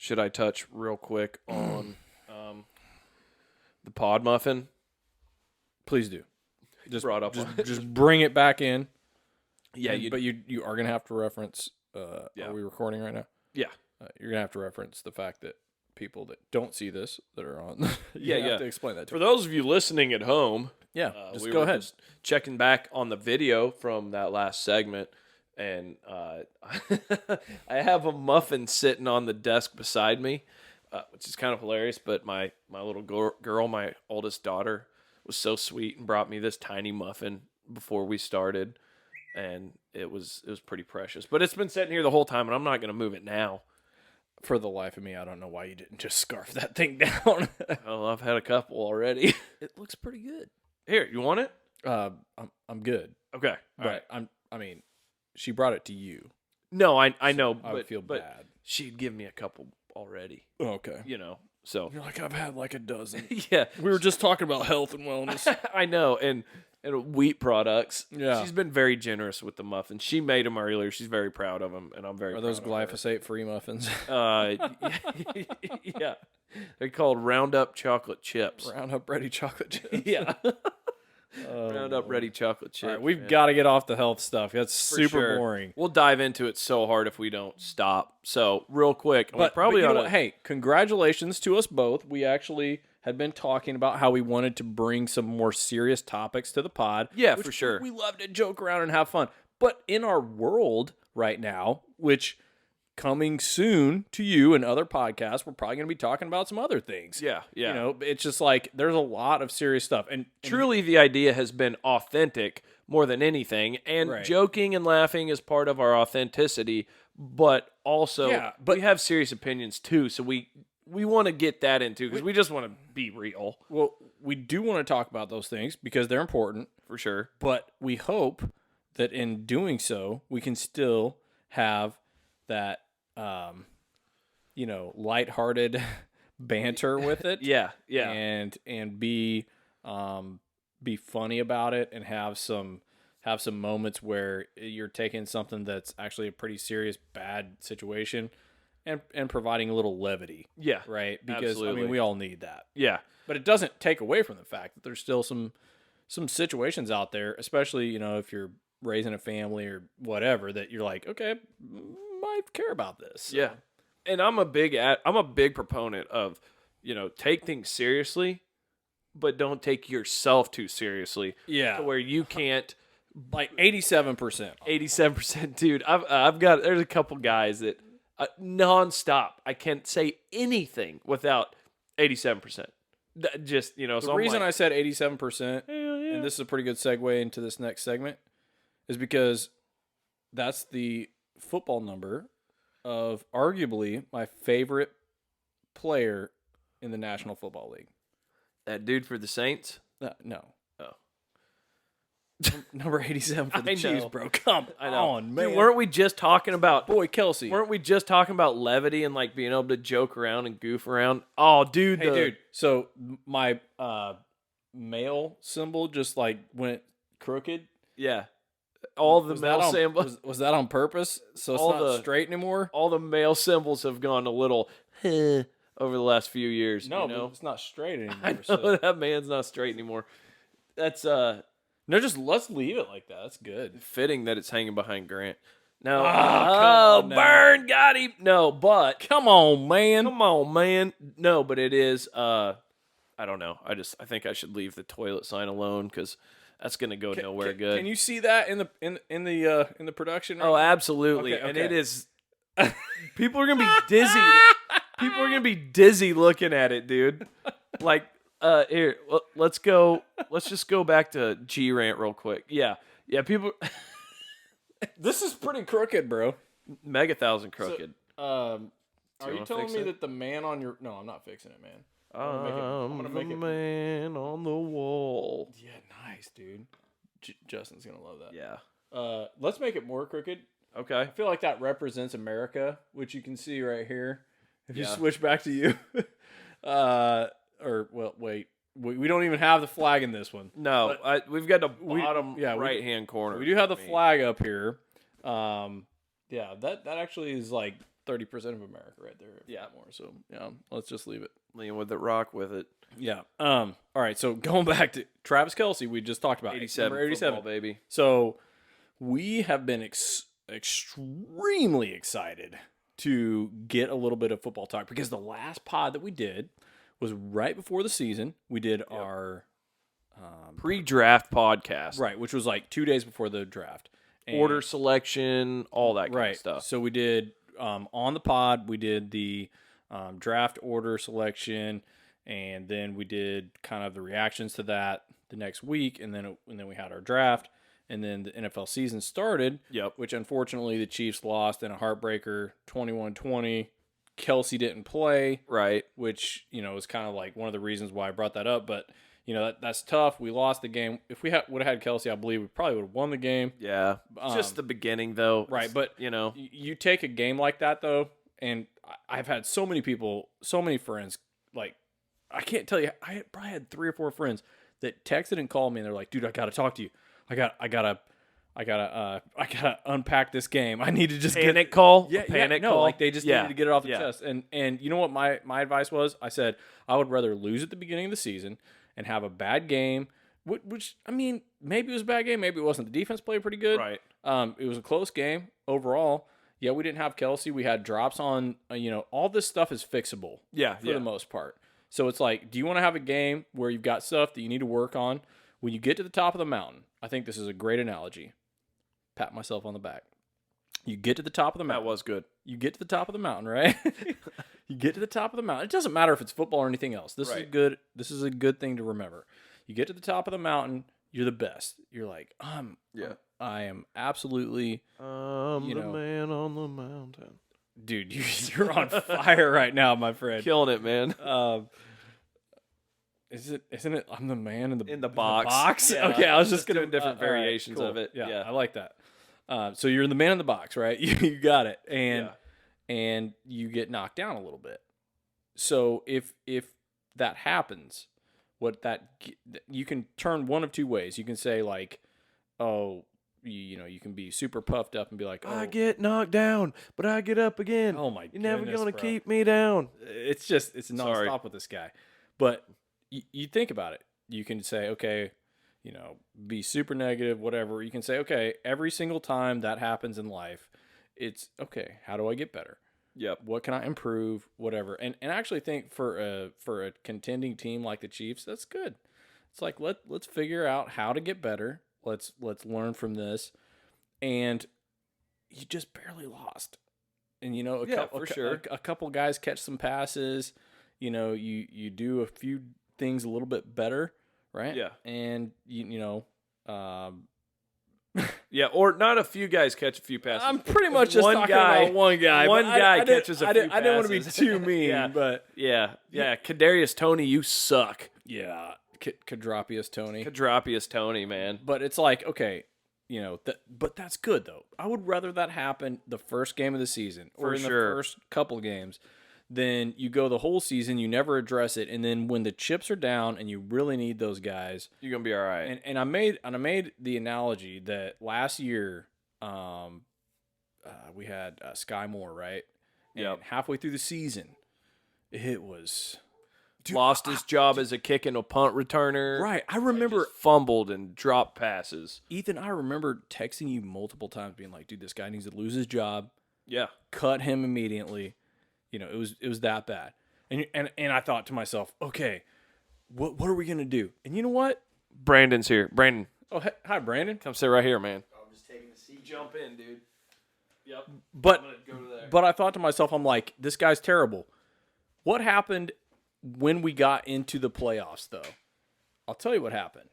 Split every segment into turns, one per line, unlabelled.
should I touch real quick on the pod muffin?
Please do.
Just
bring it back in.
Yeah,
but you are gonna have to reference. Are we recording right now?
Yeah,
you're gonna have to reference the fact that people that don't see this that are on.
you have
to explain that to
For those of you listening at home,
just go ahead.
Just checking back on the video from that last segment, and I have a muffin sitting on the desk beside me, which is kind of hilarious. But my little girl, my oldest daughter, was so sweet and brought me this tiny muffin before we started, and it was pretty precious. But it's been sitting here the whole time, and I'm not going to move it now.
For the life of me, I don't know why you didn't just scarf that thing down.
Well, I've had a couple already.
It looks pretty good.
Here, you want it?
I'm good.
Okay,
but
right.
I mean, she brought it to you.
No, I know.
I would feel bad.
She'd give me a couple already.
Oh, okay.
So
you're like, I've had like a dozen.
Yeah,
we were just talking about health and wellness.
I know, and wheat products.
Yeah,
she's been very generous with the muffins. She made them earlier. She's very proud of them, and I'm very.
Are those glyphosate-free muffins?
Yeah, they're called Roundup chocolate chips.
Roundup Ready chocolate chips.
Yeah. Roundup Ready chocolate chips.
Right, we've got to get off the health stuff. That's super boring.
We'll dive into it so hard if we don't stop. So real quick,
but hey, congratulations to us both. We actually had been talking about how we wanted to bring some more serious topics to the pod.
Yeah, for sure.
We love to joke around and have fun. But in our world right now, which coming soon to you and other podcasts, we're probably going to be talking about some other things.
Yeah.
It's just like there's a lot of serious stuff. And
truly the idea has been authentic more than anything. And joking and laughing is part of our authenticity. But also, we have serious opinions too. So we want to get that into because we just want to be real.
Well, we do want to talk about those things because they're important.
For sure.
But we hope that in doing so, we can still have that, lighthearted banter with it.
Yeah.
And be funny about it and have some moments where you're taking something that's actually a pretty serious bad situation and providing a little levity.
Yeah.
Right? Because
absolutely.
I mean, we all need that.
Yeah.
But it doesn't take away from the fact that there's still some situations out there, especially, if you're raising a family or whatever, that you're like, okay, might care about this. So.
Yeah. And I'm a big proponent of, take things seriously, but don't take yourself too seriously.
Yeah.
To where you can't.
Like 87%.
87%, dude. There's a couple guys that nonstop. I can't say anything without 87%. Just,
The reason I said 87%, and this is a pretty good segue into this next segment, is because that's the football number of arguably my favorite player in the National Football League.
That dude for the Saints?
No.
Oh.
Number 87 for the Chiefs, bro. Come on, man.
Dude, weren't we just talking about...
Boy, Kelsey.
Weren't we just talking about levity and, being able to joke around and goof around? Oh, dude.
Hey, dude. So, my male symbol just, went crooked.
Yeah. All the male symbols.
Was that on purpose? So it's not straight anymore?
All the male symbols have gone a little over the last few years.
No, but it's not straight anymore.
I know that man's not straight anymore. That's
no, just let's leave it like that. That's good.
Fitting that it's hanging behind Grant. No, burn, got him. No, but
come on, man.
No, but it is. I don't know. I think I should leave the toilet sign alone because that's going to go nowhere good.
Can you see that in the production?
Oh, absolutely. Okay. And it is. People are going to be dizzy. People are going to be dizzy looking at it, dude. Here, let's go. Let's just go back to G-Rant real quick. Yeah. People.
This is pretty crooked, bro.
Mega thousand crooked.
So, are you telling me that the man on your... No, I'm not fixing it, man. I'm gonna make it man on the wall. Yeah, nice, dude. Justin's gonna love that.
Yeah.
Let's make it more crooked.
Okay.
I feel like that represents America, which you can see right here. If you switch back to you. Wait. We don't even have the flag in this one.
No, we've got the bottom right-hand corner.
We do have the flag up here. That actually is 30% of America right there.
Yeah.
More. So yeah, let's just leave it.
Lean with it, rock with it.
Yeah. All right. So going back to Travis Kelce, we just talked about
87,
number 87,
football, baby.
So we have been extremely excited to get a little bit of football talk because the last pod that we did was right before the season. We did our
pre-draft podcast,
right, which was like 2 days before the draft. And,
order selection, all that kind of stuff.
So we did on the pod, we did the draft order selection, and then we did kind of the reactions to that the next week, and then we had our draft, and then the NFL season started.
Yep.
Which unfortunately the Chiefs lost in a heartbreaker, 21-20. Kelce didn't play,
Right.
which was kind of like one of the reasons why I brought that up, but. That's tough. We lost the game. If we would have had Kelce, I believe we probably would have won the game.
Yeah. Just the beginning, though.
Right, but you take a game like that, though, and I've had so many people, so many friends, like, I can't tell you, I probably had 3 or 4 friends that texted and called me, and they're like, dude, I got to talk to you. I gotta unpack this game. I need to just
panic call.
Yeah,
panic
no,
call.
like they just needed to get it off the
Yeah.
chest. And you know what my advice was? I said I would rather lose at the beginning of the season and have a bad game, which I mean, maybe it was a bad game, maybe it wasn't. The defense played pretty good.
Right.
It was a close game overall. Yeah, we didn't have Kelce. We had drops on. All this stuff is fixable.
Yeah.
For the most part. So it's like, do you want to have a game where you've got stuff that you need to work on? When you get to the top of the mountain, I think this is a great analogy. Pat myself on the back. You get to the top of the mountain.
That was good.
You get to the top of the mountain, right? You get to the top of the mountain. It doesn't matter if it's football or anything else. This is good. This is a good thing to remember. You get to the top of the mountain. You're the best. You're like, I am absolutely.
The man on the mountain.
Dude, you're on fire right now, my friend.
Killing it, man.
Isn't it? I'm the man in the
box. Yeah.
Okay, I was just
doing different variations
cool.
of it. Yeah,
I like that. So you're the man in the box, right? You got it, and you get knocked down a little bit. So if that happens, you can turn one of two ways. You can say like, oh, you can be super puffed up and be like, oh,
I get knocked down, but I get up again.
Oh my,
you're never gonna
bro.
keep me down.
It's nonstop with this guy. But you think about it. You can say, okay, be super negative, whatever. You can say, okay, every single time that happens in life, it's okay. How do I get better?
Yep.
What can I improve? Whatever. And I actually think for a contending team like the Chiefs, that's good. It's like let's figure out how to get better. Let's learn from this. And you just barely lost. And a couple guys catch some passes. You do a few things a little bit better, right?
Yeah.
And
yeah, or not a few guys catch a few passes.
I'm pretty much just talking about one guy.
One guy catches a few passes.
I didn't want to be too mean, but
yeah. Kadarius Toney, you suck.
Yeah, Kadropius
Toney, man.
But it's like, okay, but that's good though. I would rather that happen the first game of the season or in the first couple games than you go the whole season, you never address it, and then when the chips are down and you really need those guys,
you're gonna be all right.
And I made the analogy that last year, we had Sky Moore, right?
Yeah.
Halfway through the season, it was
lost his job as a kick and a punt returner.
Right. I remember
fumbled and dropped passes.
Ethan, I remember texting you multiple times, being like, "Dude, this guy needs to lose his job.
Yeah,
cut him immediately." It was that bad. And I thought to myself, okay, what are we gonna do? And you know what?
Brandon's here. Brandon.
Oh, hi, Brandon.
Come sit right here, man.
I'm just taking a seat.
Jump in, dude. Yep.
But
I'm gonna go there.
But I thought to myself, I'm like, this guy's terrible. What happened when we got into the playoffs, though? I'll tell you what happened.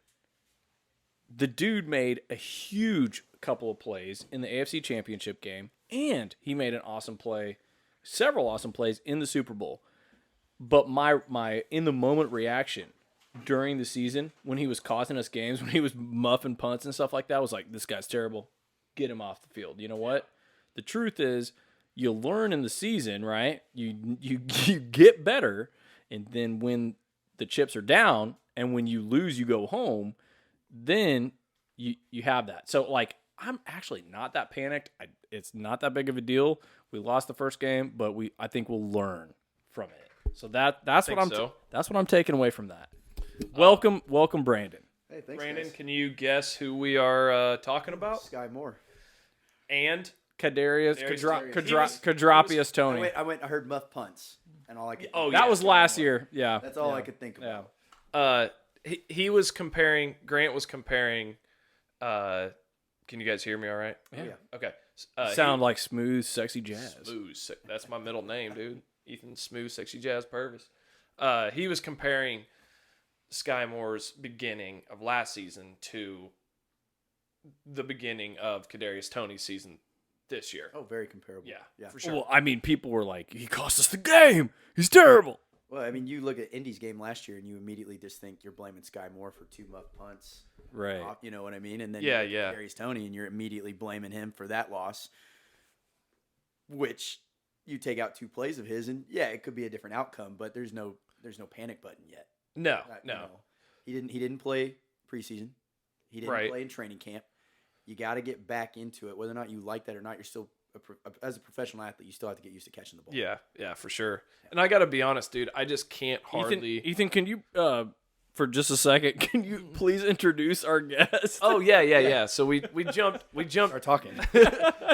The dude made a huge couple of plays in the AFC Championship game, and he made several awesome plays in the Super Bowl. But my in the moment reaction during the season when he was costing us games, when he was muffing punts and stuff like that, was like, this guy's terrible. Get him off the field. You know what? The truth is, you learn in the season, right? You get better, and then when the chips are down and when you lose, you go home, then you have that. So like I'm actually not that panicked. It's not that big of a deal. We lost the first game, but I think we'll learn from it. So that's what I'm taking away from that. Welcome, Brandon.
Hey, thanks,
Brandon,
guys.
can you guess who we are talking about?
Sky Moore.
And
Kadarius
Kadarius.
Kadropius Tony.
I heard muff punts, and all I could.
That was last year. Yeah,
That's all I could think about.
he was comparing. Grant was comparing. Can you guys hear me? All right.
Yeah.
Okay.
Sound like smooth, sexy jazz.
Smooth. That's my middle name, dude. Ethan Smooth, Sexy Jazz Purvis. He was comparing Sky Moore's beginning of last season to the beginning of Kadarius Toney's season this year.
Oh, very comparable.
Yeah, for sure.
Well, I mean, people were like, he cost us the game. He's terrible.
Well, I mean, you look at Indy's game last year, and you immediately just think you're blaming Sky Moore for 2 muff punts.
Right.
You know what I mean? And then
Yeah,
you look at Kadarius Toney, and you're immediately blaming him for that loss, which you take out 2 plays of his, and yeah, it could be a different outcome, but there's no panic button yet.
No.
You know, he didn't play preseason. He didn't play in training camp. You got to get back into it, whether or not you like that or not. You're still as a professional athlete, you still have to get used to catching the ball.
Yeah, for sure. And I got to be honest, dude. I just can't hardly.
Ethan, can you for just a second, can you please introduce our guest?
Oh yeah. So we jumped.
Start talking.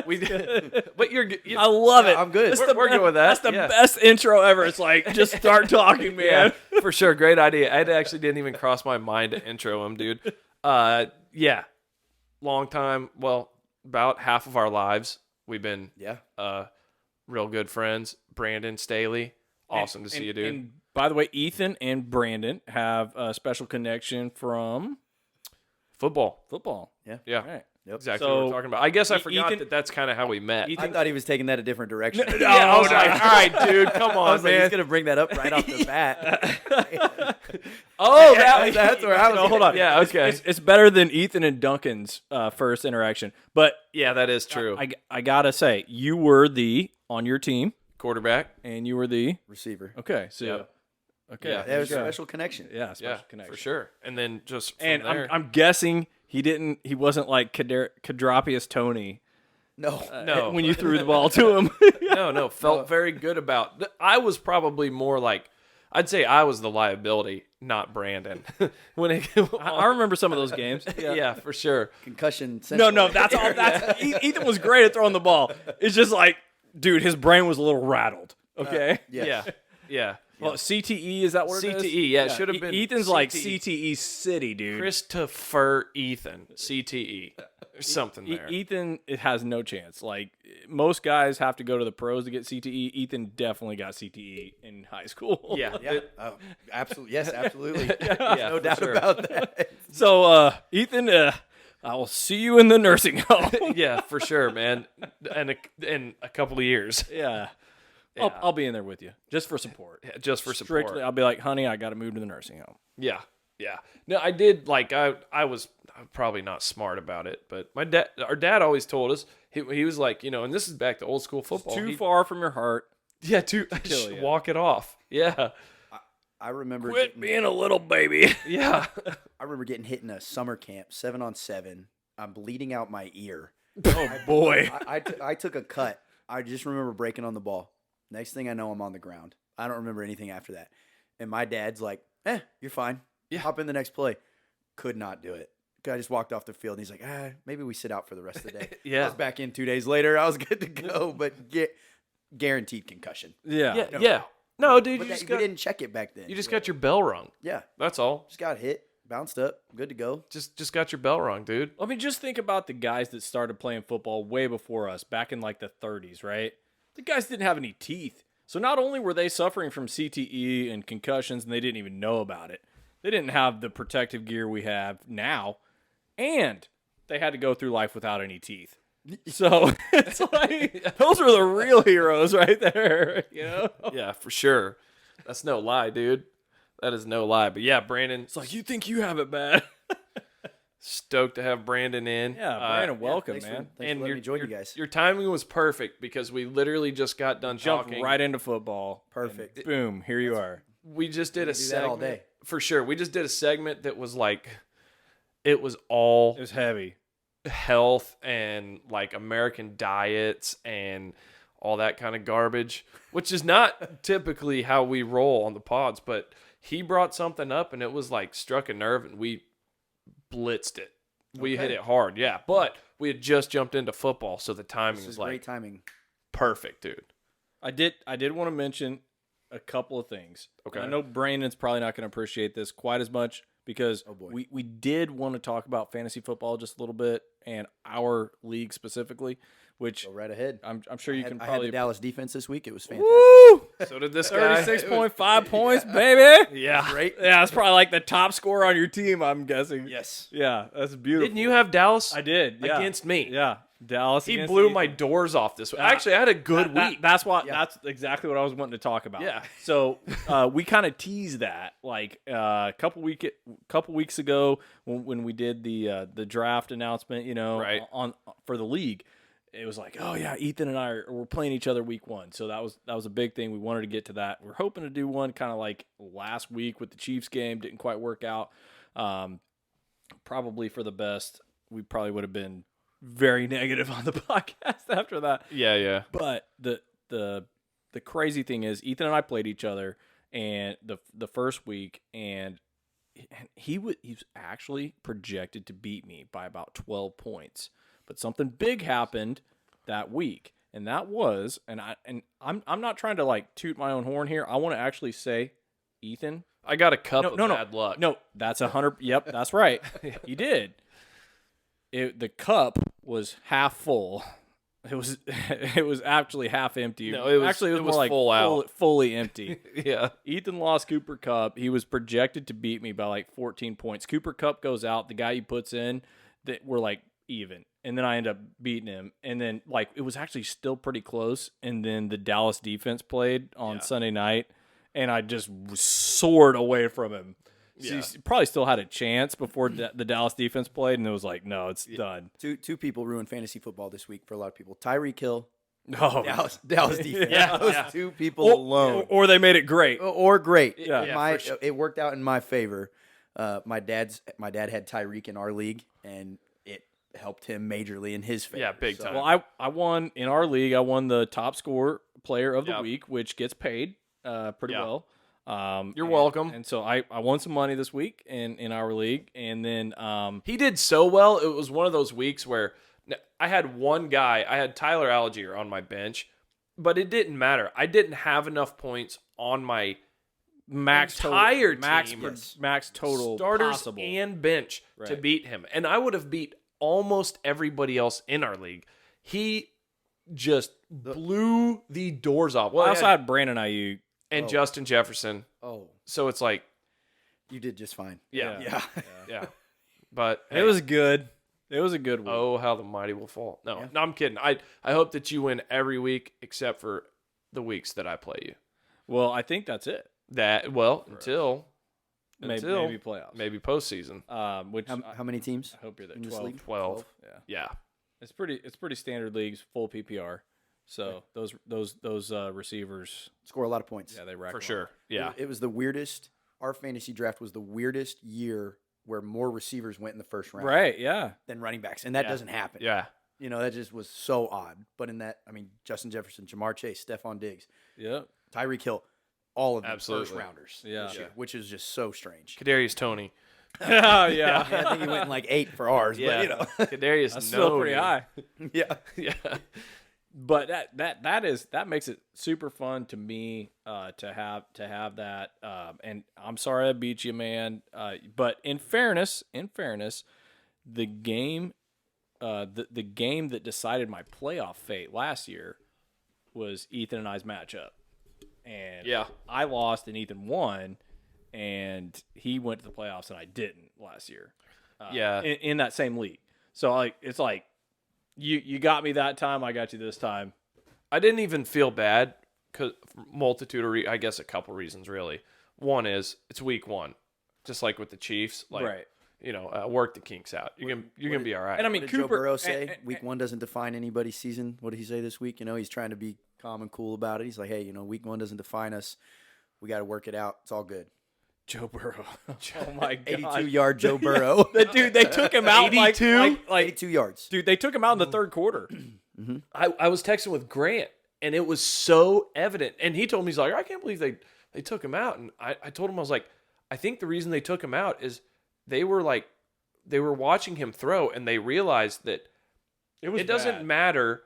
We did. But
I love it.
I'm good.
We're good with that.
That's the best intro ever. It's like, just start talking, man.
Yeah, for sure. Great idea. I actually didn't even cross my mind to intro him, dude. Yeah. Long time. Well, about half of our lives we've been real good friends. Brandon, Staley. Awesome to see you, dude.
And by the way, Ethan and Brandon have a special connection from
Football.
Yeah.
Right.
Yep.
Exactly what we're talking about. I guess I forgot
Ethan-
that's kind of how we met.
I thought he was taking that a different direction.
I was like, all right, dude, come
I
on,
was like,
man.
he's gonna bring that up right off the bat.
Oh,
that's where I was.
Hold on.
Yeah, okay.
It's better than Ethan and Duncan's first interaction. But
Yeah, that is true.
I gotta say, you were on your team,
Quarterback.
and you were the
Receiver.
okay. So
Yep.
okay,
Yeah.
That was a special connection.
yeah, special
Yeah,
connection
for sure. And then just from
And
there,
I'm guessing he wasn't like Kadropius Tony.
No.
No.
when you threw the ball to him.
no, felt very good about. I was probably more like, I'd say I was the liability, not Brandon. when it,
I remember some of those games.
yeah, for sure.
Concussion.
No, that's all. Ethan was great at throwing the ball. It's just like, dude, his brain was a little rattled. Okay.
Yeah.
Well, CTE, is that what it is?
CTE, yeah, it should have been
Ethan's like
CTE.
CTE City, dude.
Christopher Ethan, CTE. There's something there.
Ethan, it has no chance. Like, most guys have to go to the pros to get CTE. Ethan definitely got CTE in high school.
Yeah.
Yeah. Oh, absolutely. Yes, absolutely.
Yeah,
No
for
doubt
sure.
about that.
So, Ethan, I will see you in the nursing home.
Yeah, for sure, man. And in a couple of years.
Yeah.
Yeah.
I'll be in there with you just for support.
Just for support.
Strictly, I'll be like, honey, I got to move to the nursing home.
Yeah. No, I did like I was probably not smart about it, but our dad always told us he was like, you know, and this is back to old school football.
Too far from your heart.
Yeah,
kill you.
walk it off. Yeah.
I remember
Quit being a little baby.
Yeah.
I remember getting hit in a summer camp, 7-on-7. I'm bleeding out my ear.
Oh boy.
I took a cut. I just remember breaking on the ball. Next thing I know, I'm on the ground. I don't remember anything after that. And my dad's like, you're fine.
Yeah.
Hop in the next play. Could not do it. I just walked off the field, and he's like, maybe we sit out for the rest of the day.
Yeah.
I was back in 2 days later. I was good to go, but guaranteed concussion.
Yeah.
Yeah. No, dude,
But
you just
we
got
didn't check it back then.
you just got your bell rung.
Yeah.
That's all.
Just got hit, bounced up, good to go.
Just got your bell rung, dude.
I mean, just think about the guys that started playing football way before us, back in like the 30s, right? The guys didn't have any teeth. So not only were they suffering from CTE and concussions and they didn't even know about it, they didn't have the protective gear we have now, and they had to go through life without any teeth. So it's like, those are the real heroes right there, you know?
Yeah, for sure. That's no lie, dude. That is no lie. But yeah, Brandon,
It's like, you think you have it bad.
stoked to have Brandon in.
Yeah, Brandon, welcome,
Thanks
man.
for letting me join you guys.
Your timing was perfect because we literally just got done
Jumped
talking.
right into football.
Perfect.
And boom, here you are.
We just did a
do that
segment
all day.
for sure. We just did a segment that was like, it was all
It was heavy.
health and like American diets and all that kind of garbage, which is not typically how we roll on the pods, but he brought something up and it was like struck a nerve and we blitzed it. We hit it hard, yeah. But we had just jumped into football, so the timing is like
great timing.
Perfect, dude.
I did want to mention a couple of things.
Okay.
I know Brandon's probably not going to appreciate this quite as much because we did want to talk about fantasy football just a little bit and our league specifically, which
Go right ahead.
I'm sure you can
I
probably
had the Dallas defense this week. It was fantastic.
Woo!
So did this guy.
36.5 points, baby.
Yeah.
Great.
Yeah, that's probably like the top scorer on your team, I'm guessing.
Yes.
Yeah, that's beautiful.
Didn't you have Dallas?
I did. Yeah.
Against me.
Yeah. Dallas.
He
against
blew
the-
my doors off this week. Actually, I had a good week.
That's exactly what I was wanting to talk about.
Yeah.
So we kind of teased that like a couple weeks ago when we did the draft announcement,
Right.
on for the league. It was like, oh yeah, Ethan and I we're playing each other week 1. So that was a big thing. We wanted to get to that. We're hoping to do one kind of like last week with the Chiefs game. Didn't quite work out. Probably for the best. We probably would have been very negative on the podcast after that.
Yeah.
But the crazy thing is Ethan and I played each other and the first week and he was actually projected to beat me by about 12 points. But something big happened that week, and that was I'm not trying to like toot my own horn here. I want to actually say, Ethan,
I got a cup of bad luck.
No, that's 100. Yep, that's right. You did. The cup was half full. It was actually half empty.
No, it was
more like
full out.
fully empty.
Yeah.
Ethan lost Cooper Kupp. He was projected to beat me by like 14 points. Cooper Kupp goes out. The guy he puts in, that we're like even. And then I end up beating him. And then like it was actually still pretty close. And then the Dallas defense played on Sunday night, and I just soared away from him.
Yeah.
So he probably still had a chance before the Dallas defense played, and it was like, no, it's done.
Two people ruined fantasy football this week for a lot of people. Tyreek Hill,
Oh,
Dallas defense.
Yeah.
Those two people alone.
or they made it great.
Or great.
Yeah.
For sure.
It worked out in my favor. My dad had Tyreek in our league, and it helped him majorly in his favor.
Yeah, big time.
Well, I won in our league. I won the top score player of the
Yep.
week, which gets paid pretty
Yeah.
well.
You're welcome.
And so I won some money this week in our league, and then
He did so well. It was one of those weeks where I had one guy. I had Tyler Algier on my bench, but it didn't matter. I didn't have enough points on my entire team,
max total
starters
possible.
and bench to
Right.
beat him, and I would have beat almost everybody else in our league. He just blew the doors off. Well,
I also had Brandon Ayuk.
and Justin Jefferson.
Oh,
So it's like,
you did just fine.
yeah. But
It was good. It was a good week.
oh, how the mighty will fall. No, I'm kidding. I hope that you win every week except for the weeks that I play you.
Well, I think that's it.
Until
Maybe playoffs.
maybe postseason.
Which
How many teams?
I hope you're there.
in this
12.
league?
12.
Yeah.
Yeah.
It's pretty standard leagues, full PPR. So those receivers,
Score a lot of points.
yeah, they rack
For
them
sure.
up.
Yeah.
It was the weirdest. Our fantasy draft was the weirdest year where more receivers went in the first round
Right? Yeah.
than running backs, and that
Yeah.
doesn't happen.
Yeah.
That just was so odd. But in that, Justin Jefferson, Jamar Chase, Stephon Diggs,
Yep.
Tyreek Hill, all of them
Absolutely.
first rounders.
Yeah.
this year, which is just so strange.
Kadarius Tony.
yeah.
Yeah, I think he went in like 8 for ours.
Yeah. Kadarius
That's still pretty
Toney.
high.
But yeah.
Yeah.
But that makes it super fun to me to have that. And I'm sorry I beat you, man. But in fairness, the game the game that decided my playoff fate last year was Ethan and I's matchup. And
Yeah.
I lost and Ethan won, and he went to the playoffs and I didn't last year.
Yeah.
In that same league. So it's like you got me that time, I got you this time.
I didn't even feel bad because multitude of I guess a couple reasons really. One is it's week 1, just like with the Chiefs. Like,
Right.
work the kinks out. You're gonna be all right.
And I mean,
What did
Cooper
Joe Burrow say? Week 1 doesn't define anybody's season. What did he say this week? He's trying to be calm and cool about it. He's like, hey, week 1 doesn't define us. We got to work it out. It's all good.
Joe Burrow. Oh my god.
82-yard Joe Burrow.
Dude, they took him out
82?
like
82 yards.
dude, they took him out in the third quarter.
I was texting with Grant, and it was so evident. And he told me, he's like, I can't believe they took him out. And I told him, I was like, I think the reason they took him out is they were watching him throw, and they realized that it doesn't
bad.
matter.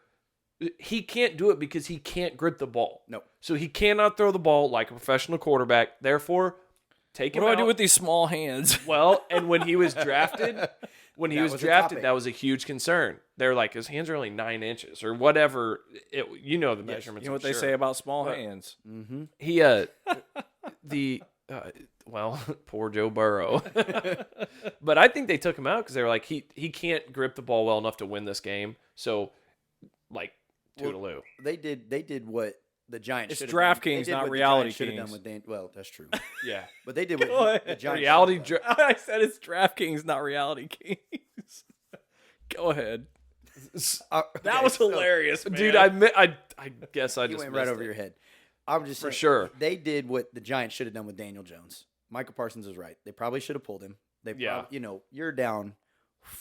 He can't do it because he can't grip the ball.
No.
So he cannot throw the ball like a professional quarterback. Therefore, take him
What do
out.
I do with these small hands?
Well, and when he was drafted,
was a topic.
that was a huge concern. They're like, his hands are only 9 inches or whatever. The measurements.
You know what
I'm
they
sure.
say about small hands?
He poor Joe Burrow. But I think they took him out because they were like, he can't grip the ball well enough to win this game. So, like, toodaloo.
They did what the Giants
It's
should have done.
DraftKings,
They did
not
what the
reality
Giants should have
Kings.
done with Dan. Well, that's true.
Yeah.
But they did
Go
what
ahead.
the Giants
Reality.
should have done.
I said it's DraftKings, not reality kings. Go ahead. That was hilarious, man.
Dude, I guess I
You
just
went right
missed
over
it.
your head. I'm just
For
saying,
sure.
They did what the Giants should have done with Daniel Jones. Michael Parsons is right. They probably should have pulled him.
Yeah.
You're down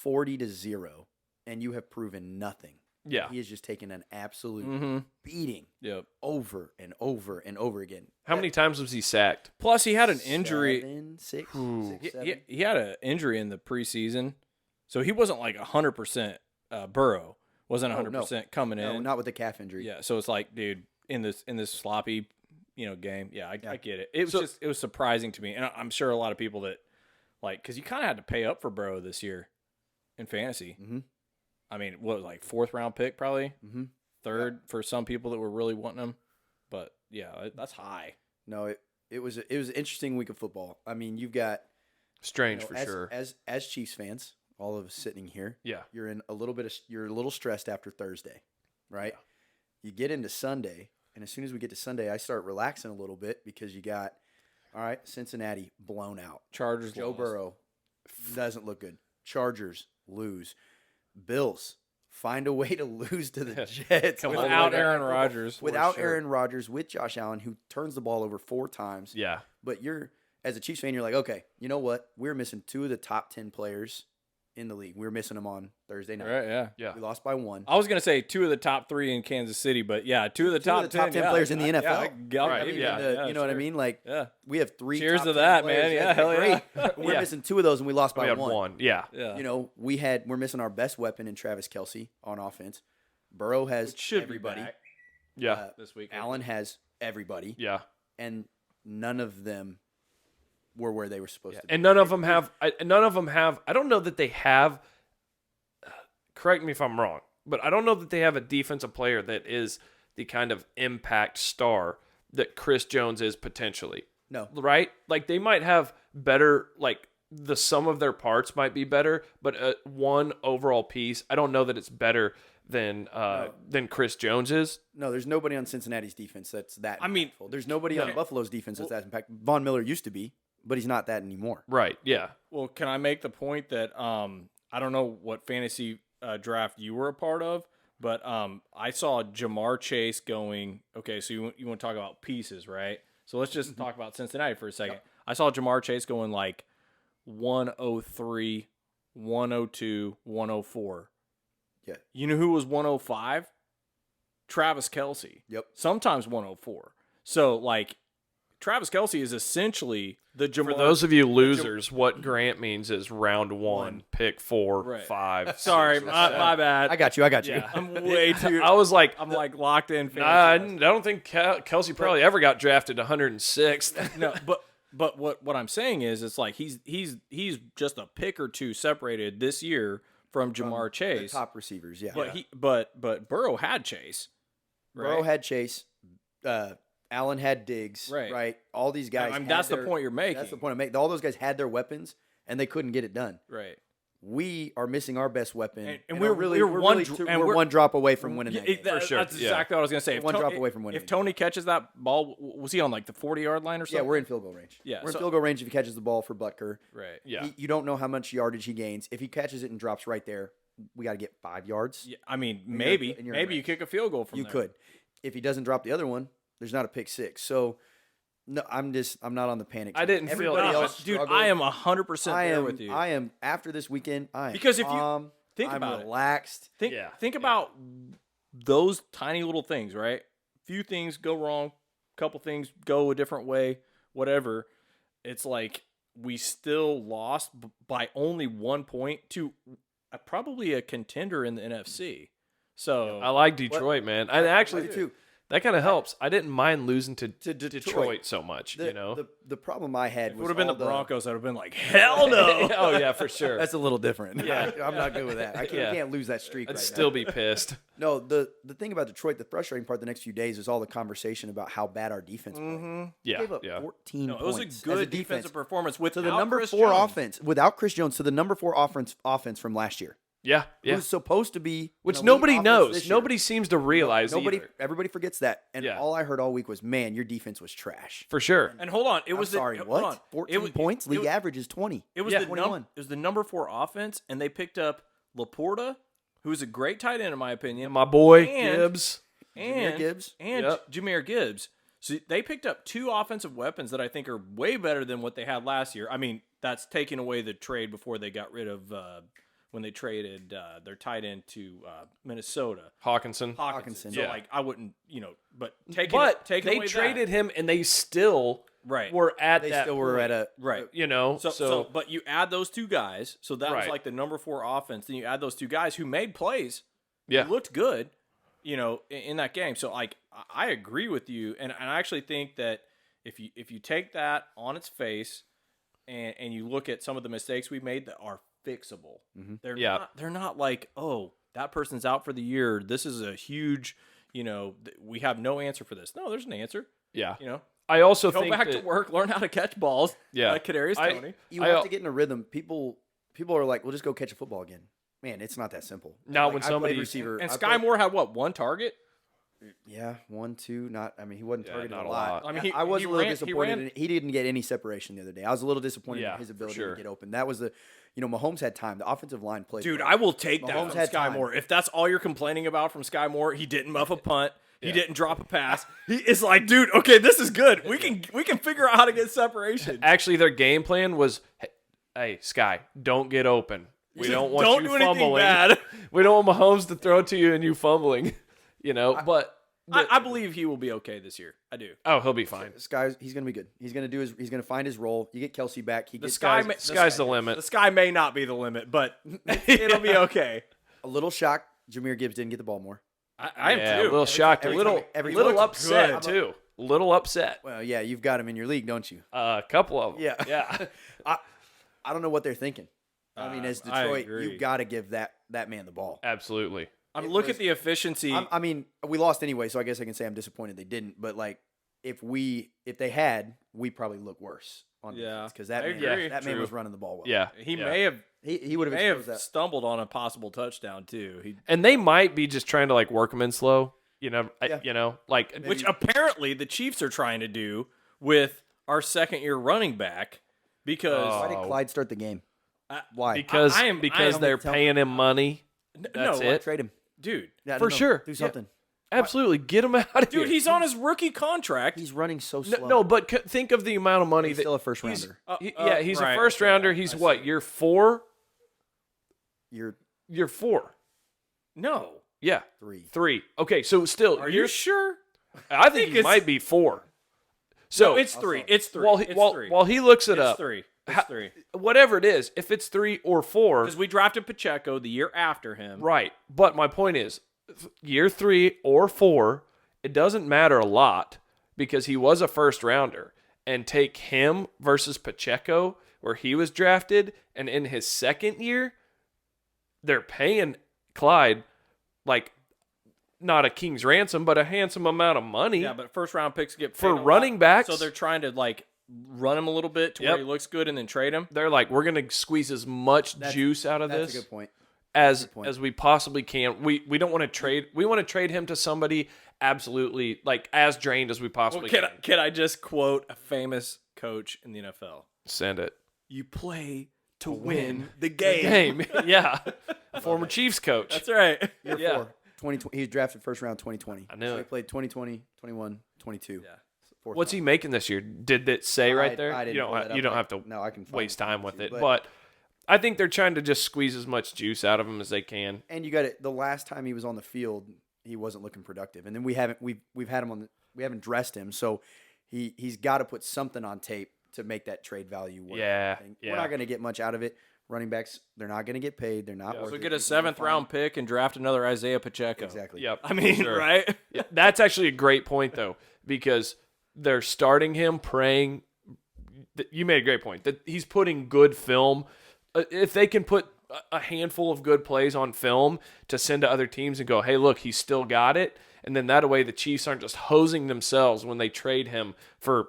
40-0, and you have proven nothing.
Yeah.
He has just taken an absolute beating
Yep.
over and over and over again.
How many times was he sacked?
Plus, he had an injury.
7, 6,
Ooh.
6, 7.
He had an injury in the preseason, so he wasn't like 100%. Burrow wasn't 100% coming in.
No, not with the calf injury.
Yeah, so it's like, dude, in this sloppy, game. Yeah, I get it. It was surprising to me, and I'm sure a lot of people that because you kind of had to pay up for Burrow this year in fantasy.
Mm-hmm.
I mean, what, like 4th round pick probably,
Mm-hmm.
3rd for some people that were really wanting him, but yeah, that's high.
No, it was an interesting week of football. I mean, you've got
Strange for
as,
sure.
As Chiefs fans, all of us sitting here,
Yeah.
you're a little stressed after Thursday, right? You get into Sunday, and as soon as we get to Sunday, I start relaxing a little bit because you got, all right, Cincinnati blown out.
Chargers
Joe
lost.
Burrow doesn't look good. Chargers lose. Bills find a way to lose to the Jets
Come on.
Without Aaron Rodgers.
Without
For sure.
Aaron Rodgers, with Josh Allen, who turns the ball over 4 times.
Yeah.
But as a Chiefs fan, you're like, okay, you know what? We're missing 2 of the top 10 players in the league. We were missing them on Thursday night.
Right, yeah.
Yeah.
We lost by 1.
I was going to say 2 of the top 3 in Kansas City, but yeah, 2 of the top 10
players in the NFL.
I'll
Right,
give you
yeah.
that.
You know what I mean? Like,
Yeah.
we have 3
Cheers
top
to
10
that,
players.
man. Yeah, hell yeah.
great. We're
Yeah.
missing 2 of those, and we lost by
We had
1.
one. Yeah.
Yeah.
You know, we're missing our best weapon in Travis Kelce on offense. Burrow has
Should
everybody.
be back
Yeah.
this week.
Allen has everybody.
Yeah.
And none of them were where they were supposed to be.
And none of them have. I don't know that they have. Correct me if I'm wrong, but I don't know that they have a defensive player that is the kind of impact star that Chris Jones is potentially.
No.
Right? Like they might have better. Like the sum of their parts might be better, but one overall piece, I don't know that it's better than Chris Jones is.
No, there's nobody on Cincinnati's defense that's that
I mean,
impactful. There's nobody on Buffalo's defense that's that impactful. Von Miller used to be, but he's not that anymore.
Right? Yeah.
Well, can I make the point that I don't know what fantasy draft you were a part of, but I saw Jamar Chase going, okay, so you want to talk about pieces, right? So let's just talk about Cincinnati for a second. Yep. I saw Jamar Chase going like 103, 102, 104.
Yeah.
You know who was 105? Travis Kelce.
Yep.
Sometimes 104. So, like, Travis Kelce is essentially the Jamar.
For those of you losers, what Grant means is round 1, pick 4,
Right.
5.
Sorry,
6, or
my
7.
bad.
I got you.
Yeah, I'm way too.
I was like,
I'm like locked in.
nah, I don't think Kelsey probably ever got drafted 106th.
No, but what I'm saying is, it's like he's just a pick or 2 separated this year from Jamar Chase.
The top receivers, yeah.
But Burrow had Chase. Right?
Burrow had Chase. Allen had Diggs.
Right.
All these guys.
I mean,
had
that's the point you're making.
That's the point I'm making. All those guys had their weapons, and they couldn't get it done.
Right.
We are missing our best weapon,
And
we're one drop away from winning that game.
For sure.
That's exactly what I was gonna say.
One drop away from winning.
If Tony catches that ball, was he on like the 40-yard line or something?
Yeah, we're in field goal range.
Yeah,
we're in
so-
field goal range if he catches the ball for Butker.
Right.
Yeah.
You don't know how much yardage he gains. If he catches it and drops right there, we got to get 5 yards.
Yeah, I mean,
And
maybe
you're in
you kick a field goal from
You
there.
could. If he doesn't drop the other one, there's not a pick 6. So No, I'm not on the panic.
I didn't feel
Everybody
it.
else
Dude,
struggled.
I am 100% there with you.
I am after this weekend. I am
Because if you
calm,
think
I'm
about it.
relaxed.
Think about those tiny little things, right? Few things go wrong, couple things go a different way, whatever. It's like we still lost by only 1 point to probably a contender in the NFC. So
I like Detroit, man. I actually
too.
that kind of helps. I didn't mind losing to
Detroit.
Detroit so much.
The problem I had
if it
was
would have been the
all
Broncos, I would have been like, hell no.
oh yeah, for sure.
That's a little different.
Yeah.
I'm not good with that. I can't lose that streak.
I'd
right
still
now.
be pissed.
No, the thing about Detroit, the frustrating part the next few days is all the conversation about how bad our defense played.
Yeah,
Gave up
yeah.
14
No, it
points.
was a
as
good
defense.
defensive performance with
To the number
Chris
4
Jones.
offense without Chris Jones. To the number 4 offense from last year.
Yeah, yeah.
Who's supposed to be
Which
an elite
nobody
offense
knows.
this year.
Nobody seems to realize either.
Everybody forgets that. And
Yeah.
all I heard all week was, man, your defense was trash.
For sure.
And hold on, it was
Hold on. 14 points? League average is 20.
It was
Yeah.
the
21.
it was the number 4 offense, and they picked up Laporta, who's a great tight end in my opinion,
And my boy
And-
Gibbs.
and
Gibbs.
and
Yep.
Jameer Gibbs. So they picked up 2 offensive weapons that I think are way better than what they had last year. I mean, that's taking away the trade before they got rid of when they traded their tight end to Minnesota,
Hawkinson.
Hawkinson.
So
Yeah.
like I wouldn't, but taking
But
taking
they
away
traded him and they still
Right.
were at
They
that
still were
point,
at a
right.
you know.
So, but you add those 2 guys, so that was
Right.
like the number 4 offense. Then you add those 2 guys who made plays,
yeah.
who looked good, in that game. So like I agree with you, and I actually think that if you take that on its face, and you look at some of the mistakes we made that are fixable, they're not like, oh, that person's out for the year. This is a huge, we have no answer for this. No, there's an answer.
Yeah.
You know,
I also
go
think
back
that,
to work, learn how to catch balls.
Yeah.
Kadarius Toney.
You
I-
have to get in a rhythm. People are like, well, just go catch a football again. Man, it's not that simple.
Now
Like,
when
I played
somebody-
receiver,
And
I
Sky
played-
Moore had what, 1 target?
Yeah, 1, 2. Not. I mean, he wasn't
Yeah,
targeted
not
a
a
lot.
lot.
I mean,
I was
he
a little
ran-
disappointed. He didn't get any separation the other day. I was a little disappointed
Yeah,
in his
for
ability
sure.
to get open. That was Mahomes had time. The offensive line played.
Dude,
well.
I will take that
Mahomes
from
had
Sky
time.
Moore. If that's all you're complaining about from Sky Moore, he didn't muff a punt. He didn't drop a pass. It's like, dude, okay, this is good. We can figure out how to get separation.
actually their game plan was, hey, Sky, don't get open. We don't want
Don't
you
do anything
fumbling.
bad.
We don't want Mahomes to throw to you and you fumbling. But
I believe he will be okay this year. I do.
oh, he'll be fine.
He's gonna be good. He's gonna find his role. You get Kelsey back. He gets
Sky's the limit.
The sky may not be the limit, but it'll be okay.
a little shocked. Jameer Gibbs didn't get the ball more.
I am
Yeah,
too.
a little shocked, a
every
little
time- every
little
time-
upset
Good.
too. Little upset.
Well, yeah, you've got him in your league, don't you?
A couple of them.
Yeah.
Yeah.
I don't know what they're thinking. I mean, as
I
Detroit,
agree.
you've got to give that man the ball.
Absolutely.
Look at the efficiency.
I mean, we lost anyway, so I guess I can say I'm disappointed they didn't. But like, if they had, we probably look worse on
Yeah,
because that
I
man,
agree.
that man
True.
was running the ball well.
Yeah.
he
yeah.
may have
he would have
may have
exposed that.
stumbled on a possible touchdown too.
And they might be just trying to like work him in slow.
Yeah.
Like
Which apparently the Chiefs are trying to do with our second-year running back because
Why did Clyde start the game? Why?
because
I am-
they're
tell-
paying him money. That's
no,
it.
Trade him.
dude.
Yeah,
For
no,
sure.
Do
Yeah.
something.
Absolutely, get him out of here.
Dude, he's on his rookie contract.
He's running so slow.
no, but think of the amount of money
he's
that
still a first
he's-
rounder.
yeah, he's
right,
a first
okay,
rounder.
I
He's
see.
what? Year 4?
You're
Year 4.
No.
Yeah,
3.
3. Okay, so still,
Are you sure?
I think he
it's-
might be 4. So
No, it's 3. It's 3.
while
it's
while,
3.
while he looks it
it's
up,
3. It's 3.
whatever it is, if it's 3 or 4,
Because we drafted Pacheco the year after him.
right. But my point is, year 3 or 4, it doesn't matter a lot because he was a first rounder. And take him versus Pacheco, where he was drafted, and in his second year, they're paying Clyde like not a king's ransom, but a handsome amount of money.
Yeah, but first round picks get paid
For
a lot,
running backs-
So they're trying to like run him a little bit to
Yep.
where he looks good and then trade him.
They're like, we're gonna squeeze as much juice out of
That's
this
a good point.
as
good point.
as we possibly can. We don't want to trade. We want to trade him to somebody absolutely like as drained as we possibly
Well,
can.
can I just quote a famous coach in the NFL?
Send it.
You play to win the game.
Game, yeah. Former Chiefs coach.
That's right.
Year
Yeah.
4. 2020. He was drafted first round 2020.
I knew
So he
it.
played 2020, 21, 22.
Yeah.
What's he making this year? Did it say right there?
I didn't pull that up.
You don't have to
No, I can
waste time with it.
But
But I think they're trying to just squeeze as much juice out of him as they can.
and you got it. The last time he was on the field, he wasn't looking productive. And then we've had him on. We haven't dressed him, so he's got to put something on tape to make that trade value work.
Yeah,
We're not going to get much out of it. Running backs, they're not going to get paid. They're not worth
So
it.
get a
People are gonna
7th round pick and draft another Isaiah Pacheco.
Exactly.
Yep.
I mean,
Sure.
right?
Yeah, that's actually a great point, though, because they're starting him praying. You made a great point that he's putting good film. If they can put a handful of good plays on film to send to other teams and go, hey, look, he's still got it. And then that way the Chiefs aren't just hosing themselves when they trade him for,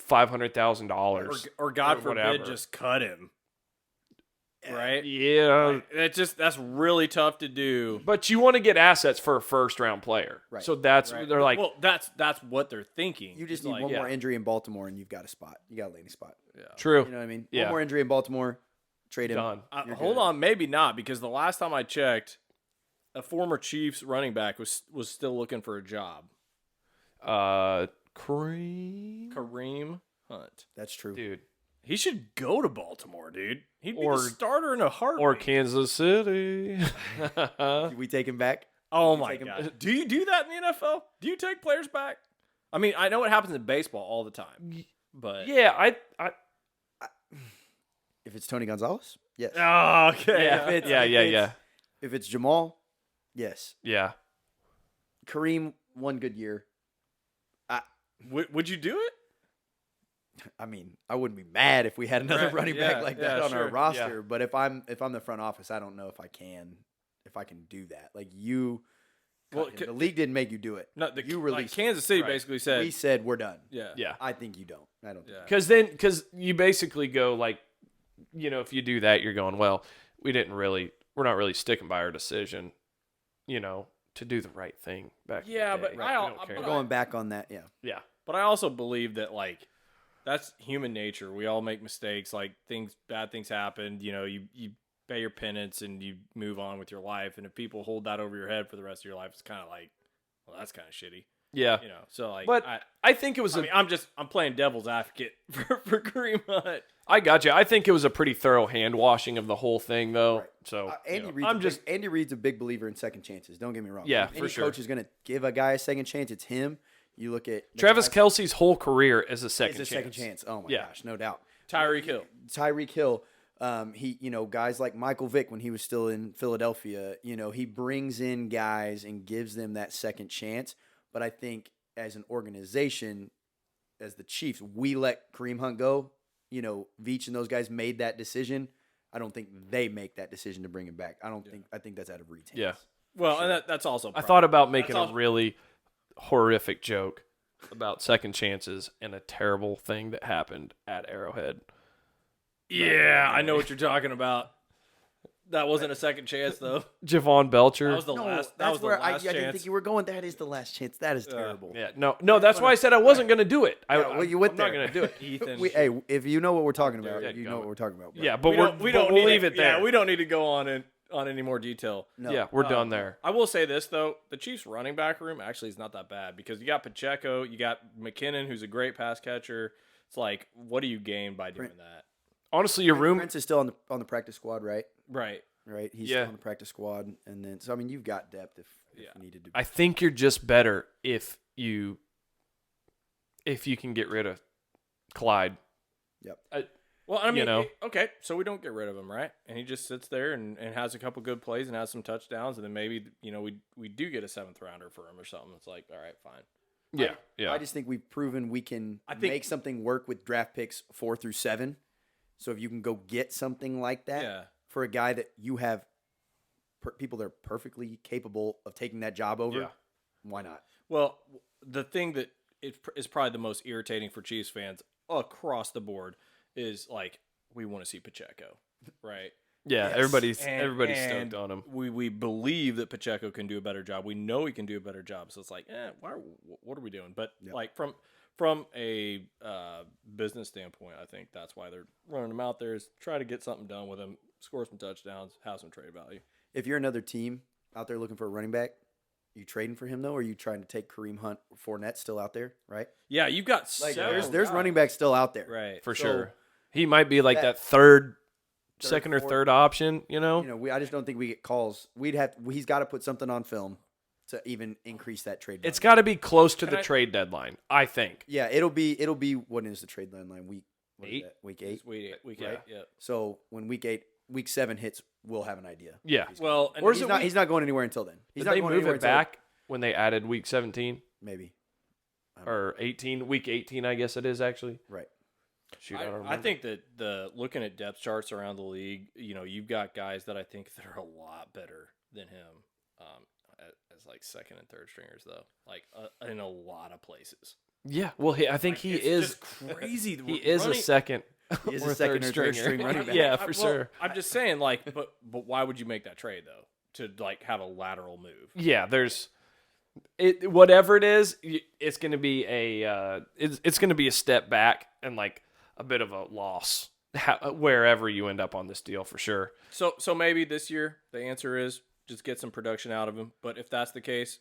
$500,000.
Or God
or
forbid,
whatever.
just cut him. Right?
Yeah.
That's really tough to do.
But you want to get assets for a first-round player.
Right.
So that's,
Right.
they're like,
well, that's what they're thinking.
You just
It's
need
like,
one
yeah.
more injury in Baltimore, and you've got a spot. You got a landing spot.
true.
You know what I mean?
Yeah.
One more injury in Baltimore, trade him.
Done.
You're
Hold
good.
on, maybe not, because the last time I checked, a former Chiefs running back was still looking for a job. Kareem Hunt.
That's true.
Dude.
He should go to Baltimore, dude. He'd be
Or-
the starter in a heartbeat.
Or Kansas City.
Did we take him back?
Oh
You
my
take him-
god! Do you do that in the NFL? Do you take players back? I mean, I know it happens in baseball all the time, but
Yeah, I
If it's Tony Gonzalez, yes.
Oh, okay.
yeah,
If it's-
yeah,
if
yeah,
it's-
yeah,
If it's Jamal, yes.
yeah.
Kareem, one good year.
Would you do it?
I mean, I wouldn't be mad if we had another
Right,
running
yeah,
back like
yeah,
that on our
sure,
roster. But if I'm the front office, I don't know if I can do that. Like you,
Well,
the league didn't make you do it.
No,
you
like
released.
Kansas City
Right.
basically
it.
said,
We said we're done.
yeah,
Yeah.
I think you don't. I don't.
yeah.
Because you basically go like, if you do that, you're going, well, we're not really sticking by our decision, to do the right thing back.
Yeah,
in the
but
day.
I
We
don't-
don't care
We're
about
going back on that. Yeah.
it. Yeah,
But I also believe that that's human nature. We all make mistakes. Like bad things happen. You pay your penance and you move on with your life. And if people hold that over your head for the rest of your life, it's kind of like, well, that's kind of shitty.
yeah.
So like,
But I think it was.
I'm playing devil's advocate for Kareem Hunt.
I got you. I think it was a pretty thorough hand washing of the whole thing, though.
Right.
So
Andy Reid's a big believer in second chances. Don't get me wrong.
Yeah,
If
for
any
sure.
coach is going to give a guy a second chance, it's him. You look at
Travis Kelce's whole career is a second
It's a
chance.
second chance. Oh my
Yeah.
gosh, no doubt.
Tyreek Hill.
Tyreek Hill, he, guys like Michael Vick when he was still in Philadelphia, he brings in guys and gives them that second chance. But I think as an organization, as the Chiefs, we let Kareem Hunt go. Veach and those guys made that decision. I don't think they make that decision to bring him back. I think that's out of Reid's hands.
Yeah.
Well, and that's also.
I thought about making
also-
a really horrific joke about second chances and a terrible thing that happened at Arrowhead.
Yeah, I know what you're talking about. That wasn't a second chance though.
Javon Belcher.
That was the
No,
last. That
that's
was the
where I
last
didn't
chance.
think you were going. That is the last chance. That is terrible.
Yeah, no, that's why I said I wasn't going to do it.
well, you went
I'm not
there.
going to do it.
Ethan.
Hey, if you know what we're talking about,
Yeah,
you know what we're talking about. bro.
Yeah, but
we don't
we'll
need
leave it there.
Yeah, we don't need to go on any more detail.
No.
Yeah, we're done there.
I will say this though: the Chiefs' running back room actually is not that bad because you got Pacheco, you got McKinnon, who's a great pass catcher. It's like, what do you gain by doing that?
Honestly, your room.
Prince is still on the practice squad, right?
Right.
Right. He's
Yeah.
still on the practice squad, and then so I mean, you've got depth if you needed to.
I think you're just better if you can get rid of Clyde.
Yep.
Well, I mean,
know.
okay, so we don't get rid of him, right? And he just sits there and has a couple good plays and has some touchdowns, and then maybe we do get a 7th rounder for him or something. It's like, all right, fine.
Yeah, yeah.
I just think we've proven we can
I think-
make something work with draft picks 4 through 7. So if you can go get something like that
Yeah.
for a guy that you have people that are perfectly capable of taking that job over,
Yeah.
why not?
Well, the thing that is probably the most irritating for Chiefs fans across the board is like we want to see Pacheco, right?
Yeah,
Yes.
everybody's
And
stoked on him.
We believe that Pacheco can do a better job. We know he can do a better job. So it's like, what are we doing? But
Yep.
like from a business standpoint, I think that's why they're running him out there is try to get something done with him, score some touchdowns, have some trade value.
If you're another team out there looking for a running back, You trading for him though, or are you trying to take Kareem Hunt? Fournette still out there, right?
Yeah, you've got
Like
several
there's
guys.
running backs still out there,
Right.
For
So,
sure. He might be like
that-
that second or
fourth-
third option, you know?
I just don't think we get calls. He's got to put something on film to even increase that trade value.
It's got to be close to
Can
the
I-
trade deadline, I think.
Yeah, it'll be what is the trade deadline? Week what is
8?
that? Week 8.
Week
Yeah.
8. Yeah.
So when week 7 hits, we'll have an idea.
Yeah.
Well, and
Or is
He's
it
not.
week-
He's not going anywhere until then. He's
Did
not
they
going
move
anywhere
it
until-
back when they added week 17
Maybe.
or 18? Week 18, I guess it is actually.
Right.
Shoot, I don't remember.
I think that looking at depth charts around the league, you've got guys that I think that are a lot better than him, as like second and third stringers though, like in a lot of places.
Yeah. Well, I think he
It's
is
just crazy.
he is a second.
He is
or
a second
third
or third
stringer.
string running back.
Yeah, for sure.
I'm just saying, like, but why would you make that trade though? To like have a lateral move.
Yeah, there's whatever it is, it's going to be it's going to be a step back and like a bit of a loss wherever you end up on this deal for sure.
So maybe this year the answer is just get some production out of him. But if that's the case,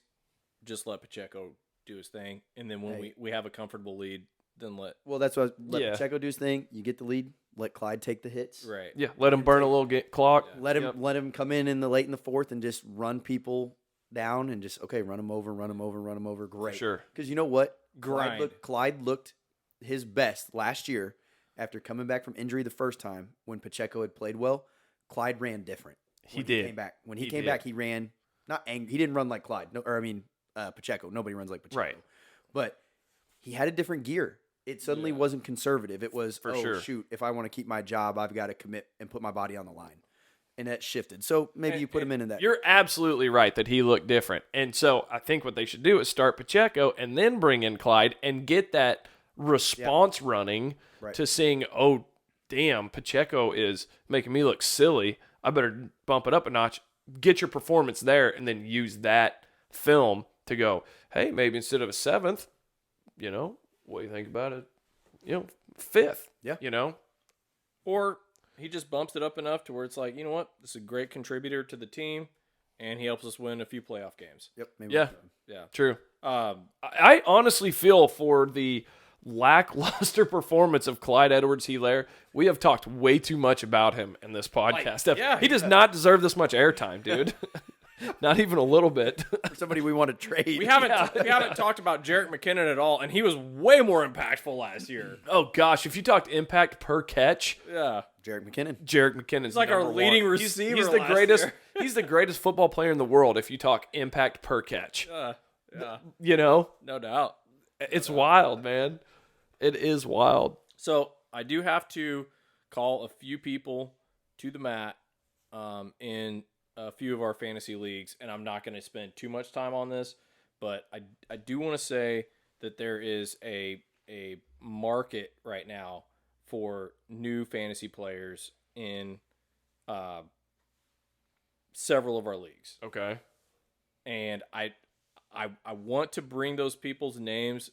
just let Pacheco do his thing, and then when we have a comfortable lead, then let
Well, that's what let
Yeah.
Pacheco do his thing. You get the lead. Let Clyde take the hits.
right.
Yeah, let him burn a little clock.
Let him
Yep.
let him come in the late in the fourth and just run people down and just run them over. Great.
Sure.
Because you know what?
Grind.
Clyde looked his best last year after coming back from injury the first time when Pacheco had played well. Clyde ran different.
He did.
Came back. When
He
he came
did.
back, he ran not angry. He didn't run like Clyde. No, or I mean Pacheco. Nobody runs like Pacheco.
Right.
But he had a different gear. It suddenly wasn't conservative. It was,
For sure.
shoot, if I want to keep my job, I've got to commit and put my body on the line. And that shifted. So maybe you put him in that.
You're absolutely right that he looked different. And so I think what they should do is start Pacheco and then bring in Clyde and get that response running
Right.
to seeing, oh, damn, Pacheco is making me look silly. I better bump it up a notch. Get your performance there and then use that film to go, hey, maybe instead of a 7th, what do you think about it? 5th.
Yeah.
Or he just bumps it up enough to where it's like, you know what, this is a great contributor to the team, and he helps us win a few playoff games.
Yep. Maybe
Yeah.
we'll do him.
Yeah.
True.
Um,
I honestly feel for the lackluster performance of Clyde Edwards-Helaire. We have talked way too much about him in this podcast.
yeah,
he does not deserve this much airtime, dude. Not even a little bit.
For somebody we want to trade.
we haven't talked about Jerick McKinnon at all, and he was way more impactful last year.
Oh, gosh. If you talked impact per catch,
Yeah.
Jerick McKinnon.
Jerick McKinnon's
He's like our
number
leading
one.
receiver
He's the
last
greatest.
year.
He's the greatest football player in the world if you talk impact per catch.
Yeah. No doubt.
It's wild, man. It is wild.
So I do have to call a few people to the mat in a few of our fantasy leagues, and I'm not going to spend too much time on this, but I do want to say that there is a market right now for new fantasy players in several of our leagues,
Okay.
and I want to bring those people's names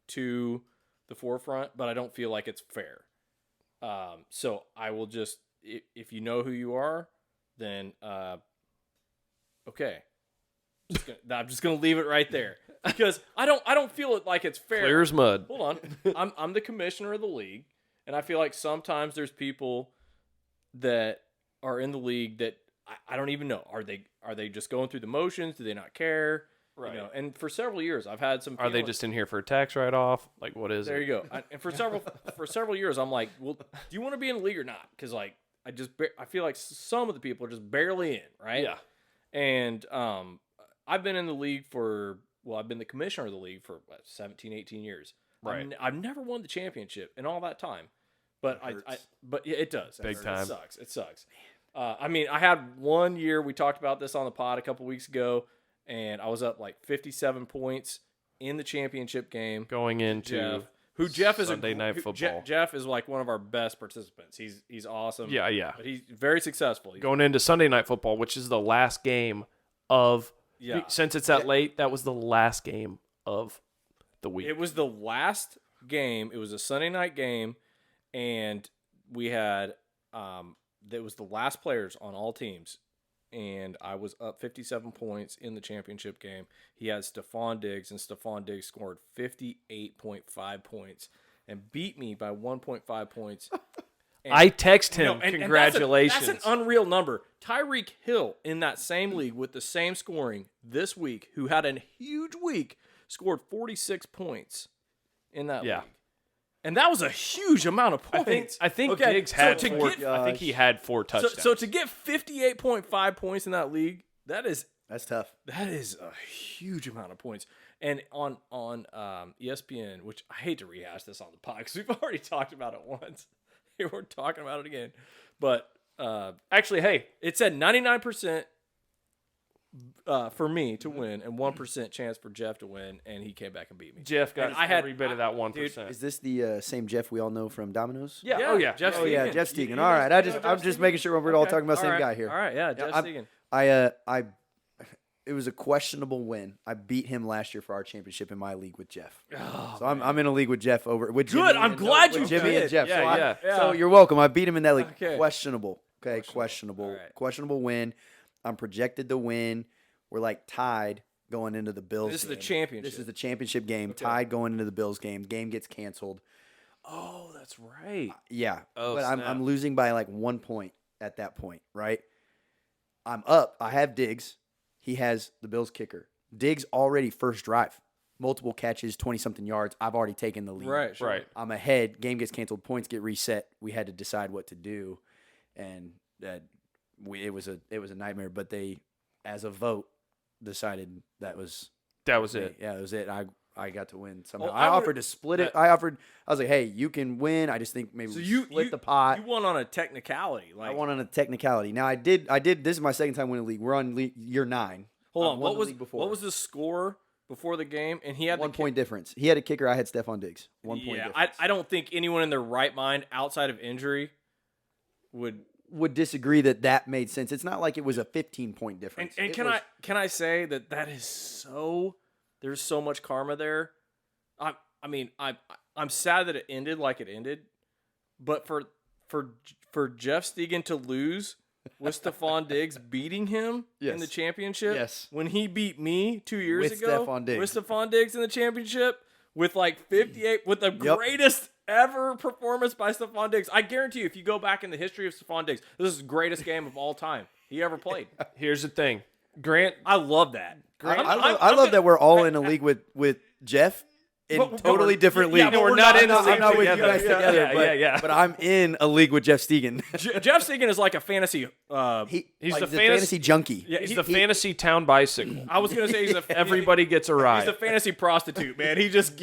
to the forefront, but I don't feel like it's fair. So I will just, if you know who you are, then okay. I'm just gonna leave it right there because I don't feel it like it's fair.
Clear as mud.
Hold on, I'm the commissioner of the league, and I feel like sometimes there's people that are in the league that I don't even know. Are they just going through the motions? Do they not care?
Right.
And for several years, I've had some.
Are they just in here for a tax write-off? Like, what is
There
it?
you go. And for several years, I'm like, well, do you want to be in the league or not? Because like I feel like some of the people are just barely in, right?
Yeah.
And I've been in the league I've been the commissioner of the league for 17, 18 years.
Right.
I've never won the championship in all that time, but but yeah, it does.
Big time.
It sucks. I mean, I had 1 year. We talked about this on the pod a couple weeks ago, and I was up like 57 points in the championship game.
Going into
Jeff is
Sunday Night Football.
Jeff is like one of our best participants. He's awesome.
Yeah.
But he's very successful.
Going into Sunday Night Football, which is the last game of since it's that late, that was the last game of the week.
It was the last game. It was a Sunday night game, and we had it was the last players on all teams and I was up 57 points in the championship game. He had Stephon Diggs, and Stephon Diggs scored 58.5 points and beat me by 1.5 points. And,
I text him,
and
congratulations.
that's an unreal number. Tyreek Hill in that same league with the same scoring this week, who had a huge week, scored 46 points in that league. And that was a huge amount of points.
I think
Okay,
Diggs had
so to
four.
get-
I think he had 4 touchdowns.
So to get 58.5 points in that league,
That's tough.
that is a huge amount of points. And on ESPN, which I hate to rehash this on the pod because we've already talked about it once. We're talking about it again. But
actually, hey,
it said 99% for me to win and 1% chance for Jeff to win, and he came back and beat me.
Jeff got
And I had-
every bit of that 1%.
Is this the same Jeff we all know from Domino's?
Yeah.
Yeah,
Oh yeah.
Jeff
Oh yeah,
Stegan.
Jeff Stegan.
You
All right, I'm
Jeff
just
Stegan?
making sure we're all
Okay.
talking about the same
All
guy
right.
here.
All right, yeah, Jeff Stegan.
It was a questionable win. I beat him last year for our championship in my league with Jeff.
Oh,
So I'm in a league with Jeff with Jimmy.
Good, I'm glad you
with Jimmy
did.
and Jeff.
Yeah,
so
yeah.
so you're welcome. I beat him in that league.
Okay.
Questionable. Okay, questionable.
All right.
Questionable win. I'm projected to win. We're like tied going into the Bills.
This is the
game.
championship.
This is the championship game.
Okay.
Tied going into the Bills game. Game gets canceled.
Oh, that's right.
Yeah.
Oh,
but
snap.
I'm losing by like 1 point at that point, right? I'm up. I have Diggs. He has the Bills kicker. Diggs already first drive. Multiple catches, 20-something yards. I've already taken the lead.
Right, sure.
Right.
I'm ahead. Game gets canceled. Points get reset. We had to decide what to do, and it was a nightmare. But they, as a vote, decided that was
it.
Yeah, that was it. I got to win somehow.
Well,
I
I would-
offered to split it. I was like, hey, you can win. I just think maybe
So
we
you
split the pot.
You won on a technicality.
I
Like,
won on a technicality. Now I did. This is my second time winning the league. We're on year 9.
hold
I've
on.
won
What
the
was
league before.
what was the score before the game? And he had
1
the
point difference? He had a kicker. I had Stephon Diggs. 1 point
Yeah,
difference.
I don't think anyone in their right mind, outside of injury, would.
would disagree that made sense. It's not like it was a 15-point
And,
difference.
and
It
can
was-
can I say that is so? There's so much karma there. I'm sad that it ended like it ended, but for Jeff Stegan to lose with Stephon Diggs beating him in the
Yes.
championship,
Yes.
when he beat me 2 years
With
ago
Stephon Diggs.
with Stephon Diggs in the championship with like 58 with the
Yep.
greatest ever performance by Stephon Diggs. I guarantee you, if you go back in the history of Stephon Diggs, this is the greatest game of all time he ever played.
Here's the thing. Grant,
I love that.
I love that we're all in a league with Jeff in
But-
totally different leagues.
yeah, but we're not in the
I'm
league
not with you
together.
guys
Yeah,
together.
yeah.
But I'm in a league with Jeff Stegan.
Jeff Stegan is like a fantasy.
He's
like,
the
a
fantasy
junkie.
Yeah,
he's the fantasy town bicycle.
I was gonna say he's a
Everybody gets a
He's
ride.
a fantasy prostitute, man. He just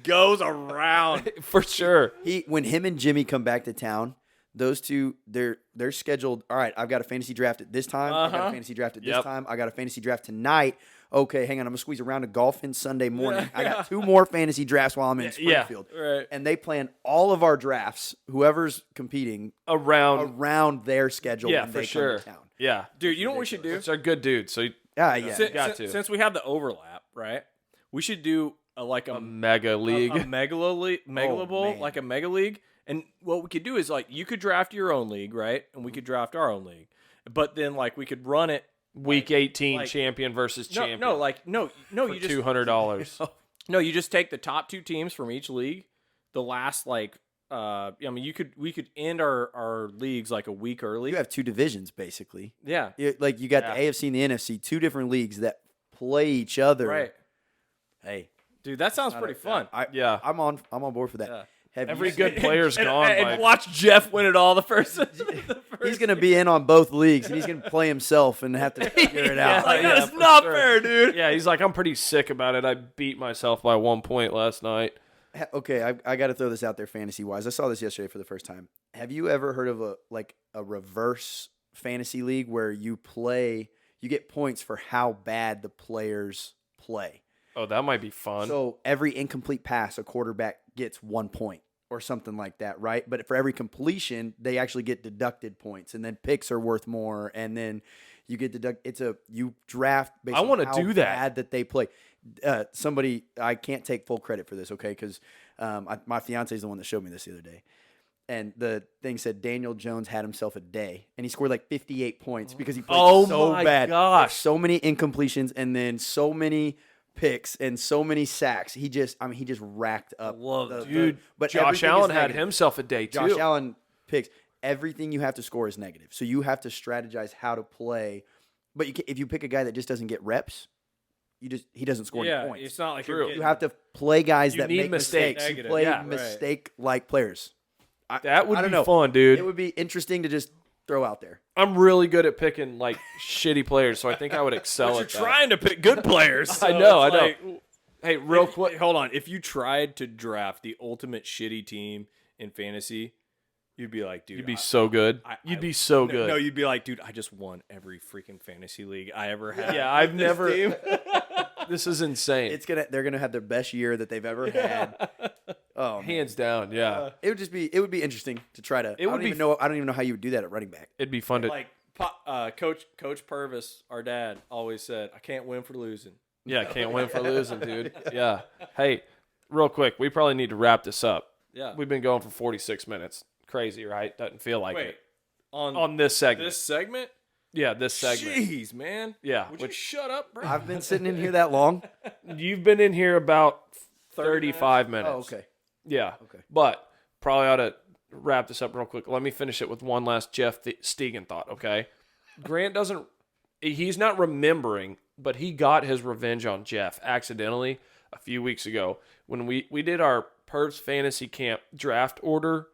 goes around.
For sure.
When him and Jimmy come back to town, those two they're scheduled. All right, I've got a fantasy draft at this time. I got
Uh-huh.
a fantasy draft at this
Yep.
time. I got a fantasy draft tonight. Okay, hang on. I'm gonna squeeze around to golf in Sunday morning. I
Yeah.
got 2 more fantasy drafts while I'm in
Yeah.
Springfield.
Right.
And they plan all of our drafts, whoever's competing, around their schedule.
Yeah,
when
for
they
sure.
Come to town.
Yeah.
Dude, you know what we should do?
It's our good dude. So
Yeah, yeah.
Got to.
Since we have the overlap, right? We should do a
mega league.
a megala bowl,
man.
like a mega league. And what we could do is like you could draft your own league, right? And we could draft our own league. But then like we could run it.
Week 18
like-
champion versus champion.
No,
for
you just
$200.
No, you just take the top 2 teams from each league. The last we could end our leagues like a week early.
You have 2 divisions basically.
Yeah.
You got
Yeah.
the AFC and the NFC, 2 different leagues that play each other.
Right.
Hey,
Dude, that sounds pretty fun.
Yeah.
I'm on board for that.
Yeah.
Have
Every
you
good player's
And-
gone.
and
by,
watch Jeff win it all the first.
He's gonna be in on both leagues, and he's gonna play himself and have to figure it out.
Like,
Yeah,
that is
for
not
sure.
fair, dude.
yeah, he's like, I'm pretty sick about it. I beat myself by 1 point last night.
Okay, I got to throw this out there, fantasy wise. I saw this yesterday for the first time. Have you ever heard of a reverse fantasy league where you get points for how bad the players play?
Oh, that might be fun.
So every incomplete pass, a quarterback gets 1 point or something like that, right? But for every completion, they actually get deducted points, and then picks are worth more, and then you get you draft based
I
on
wanna
how
do that.
bad that they play. Somebody, I can't take full credit for this, okay? Because my fiance is the one that showed me this the other day. and the thing said Daniel Jones had himself a day, and he scored like 58 points because he played
Oh
so
my
bad.
gosh.
So many incompletions, and then so many picks and so many sacks. He just racked up.
Dude,
but
Josh
everything is
Allen had
negative.
himself a day too.
Josh Allen picks. Everything you have to score is negative. So you have to strategize how to play. But if you pick a guy that just doesn't get reps, he doesn't score any points.
It's not like
True.
you're getting,
You have to play guys that
need
make mistakes. You
Negative.
play
Yeah.
mistake-like players.
That would
I don't
be
know.
fun, dude.
It would be interesting to just throw out there.
I'm really good at picking like shitty players, so I think I would excel
But you're
at that.
trying to pick good players.
I
so
know,
it's
I know.
like,
Hey, real
if-
quick.
Hold on. If you tried to draft the ultimate shitty team in fantasy, you'd be like, dude,
You'd be so good. You'd be so good.
No, you'd be like, dude, I just won every freaking fantasy league I ever had.
Yeah, I've
with this
never.
team.
This is insane.
They're gonna have their best year that they've ever had. Oh, man.
Hands down, yeah.
It would be interesting to try to. I don't even know how you would do that at running back.
It'd be fun to.
Like Coach Purvis, our dad, always said, I can't win for losing.
Yeah, can't win for losing, dude. Yeah. Hey, real quick, we probably need to wrap this up.
Yeah.
We've been going for 46 minutes. Crazy, right? Doesn't feel like
Wait,
it.
on
this segment.
this segment?
Yeah, this segment.
Jeez, man.
Yeah.
Would you shut up, bro?
I've been sitting in here that long.
You've been in here about 35 minutes.
Oh, okay.
Yeah.
Okay.
But probably ought to wrap this up real quick. Let me finish it with one last Jeff Stegen thought, okay? Grant doesn't – he's not remembering, but he got his revenge on Jeff accidentally a few weeks ago when we did our Perps Fantasy Camp draft order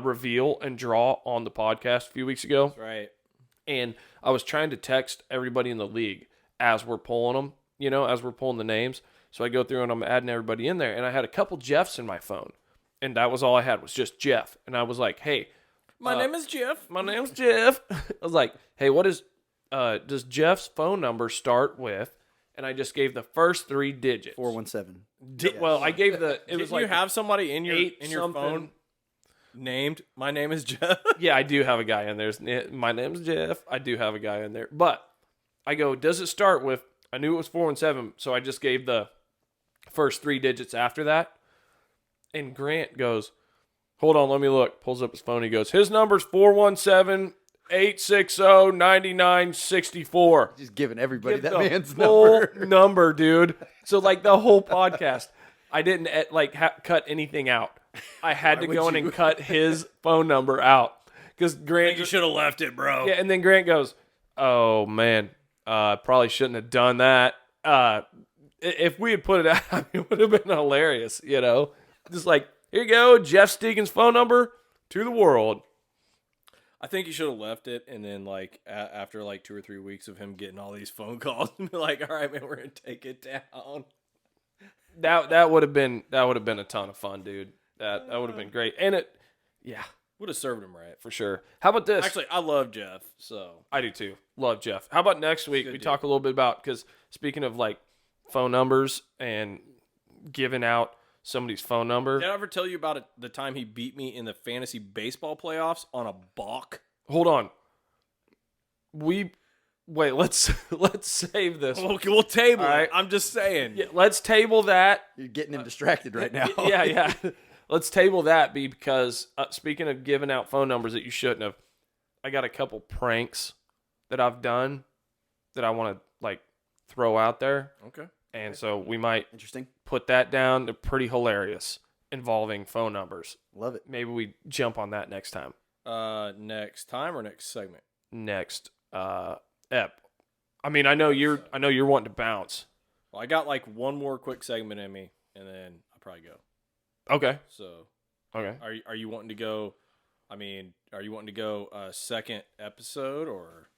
reveal and draw on the podcast a few weeks ago.
Right.
And I was trying to text everybody in the league as we're pulling them, as we're pulling the names. So I go through and I'm adding everybody in there. And I had a couple Jeffs in my phone. And that was all I had was just Jeff. And I was like, hey.
My name is Jeff.
My name's Jeff. I was like, hey, does Jeff's phone number start with? And I just gave the first 3 digits.
417.
Well, I gave it
Didn't
was like
you have somebody in your
8
phone
something.
named My name is Jeff?
Yeah, I do have a guy in there. My name's Jeff. I do have a guy in there. But I go, does it start with, I knew it was 417, so I just gave the first 3 digits after that. And Grant goes, hold on, let me look. Pulls up his phone. He goes, his number's 417-860-9964.
Just giving everybody
Give
that
the
man's
full
number.
number, dude. So, like, the whole podcast, I didn't, cut anything out. I had to
Why
go
would
in
you?
and cut his phone number out. Because Grant
You should have left it, bro.
yeah, and then Grant goes, "Oh man, probably shouldn't have done that. If we had put it out, it would have been hilarious, Just like, here you go, Jeff Stegen's phone number to the world."
I think you should have left it, and then after 2 or 3 weeks of him getting all these phone calls, and be like, "All right, man, we're gonna take it down."
That would have been a ton of fun, dude. That would have been great, and
Would have served him right.
for sure. How about this?
Actually, I love Jeff, so
I do too. Love Jeff. How about next week?
Good
We
dude.
talk a little bit about, because speaking of phone numbers and giving out somebody's phone number.
did I ever tell you about the time he beat me in the fantasy baseball playoffs on a balk?
Hold on. Let's save this.
Okay, we'll table
All right.
it. I'm just saying.
Yeah, let's table that.
You're getting him distracted right now.
Yeah. Let's table that because speaking of giving out phone numbers that you shouldn't have, I got a couple pranks that I've done that I want to throw out there.
Okay.
And so we might
Interesting.
put that down. They're pretty hilarious involving phone numbers.
Love it.
Maybe we jump on that next time.
Next time or next segment?
Next ep. I mean, I know you're wanting to bounce.
Well, I got one more quick segment in me, and then I'll probably go.
Okay.
So,
Okay.
are you wanting to go? I mean, are you wanting to go second episode or?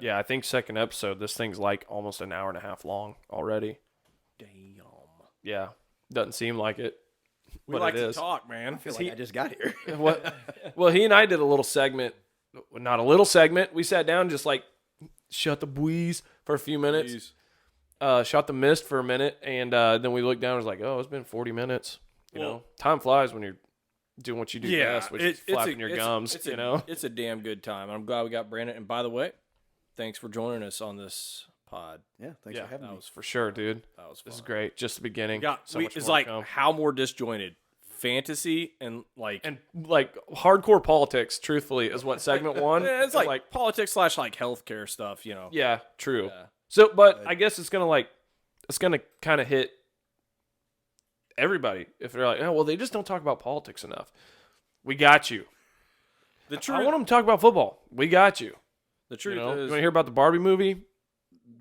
Yeah, I think second episode. This thing's almost an hour and a half long already.
Damn.
Yeah, doesn't seem like it.
We
but
like
it
to
is.
talk, man.
I feel like I just got here.
Well, he and I did a little segment. Not a little segment. We sat down, just shut the breeze for a few minutes.
Please.
Shot the mist for a minute, and then we looked down and was like, oh, it's been 40 minutes. You know, time flies when you're doing what you do best, which is flapping your gums,
It's a damn good time. And I'm glad we got Brandon. And by the way, thanks for joining us on this pod.
Yeah, thanks for having
that
me.
was for sure, dude.
That was fun.
This is great. Just the beginning.
It's
more to come.
how more disjointed? fantasy and like
hardcore politics. Truthfully, is what segment one.
it's like politics / like healthcare stuff.
Yeah, true.
Yeah.
So, but I guess it's gonna kind of hit everybody if they're like, oh well, they just don't talk about politics enough. We got you.
The truth.
I want them to talk about football. We got you.
The truth
You
is,
want to hear about the Barbie movie?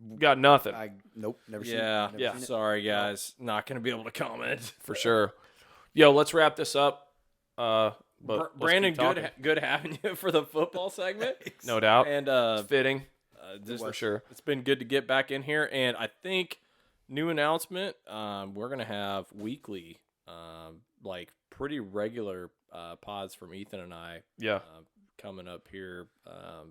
We got nothing.
Nope, never seen
yeah,
it. Never seen it.
Sorry guys, not gonna be able to comment
For sure. Yo, let's wrap this up. But let's
Brandon,
keep talking.
good having you for the football segment.
No doubt.
And
It's fitting.
for
sure.
It's been good to get back in here, and I think new announcement. We're gonna have weekly, like pretty regular pods from Ethan and I.
Yeah.
Coming up here,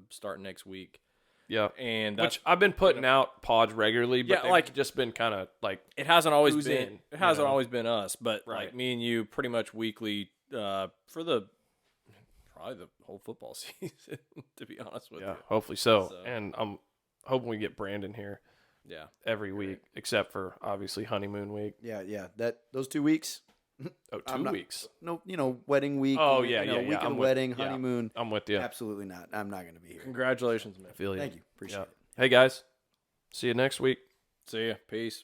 starting next week.
Yeah.
And that's,
Which I've been putting out pods regularly, but
Yeah,
they've just been kind of like
it hasn't always
who's
been.
in,
It hasn't
you know?
always been us, but
Right.
like me and you, pretty much weekly for probably the whole football season. To be honest with you.
hopefully so.
So-
And I'm hoping we get Brandon here
Yeah.
every week, except for obviously honeymoon week.
Yeah. Those 2 weeks.
Oh,
I'm not-
weeks.
No, wedding week.
Oh,
week of the
I'm
wedding,
with, yeah.
honeymoon.
I'm with you.
Absolutely not. I'm not going to be here.
Congratulations, man.
I feel you.
Thank you. Appreciate
Yeah.
it.
Hey guys, see you next week.
See ya. Peace.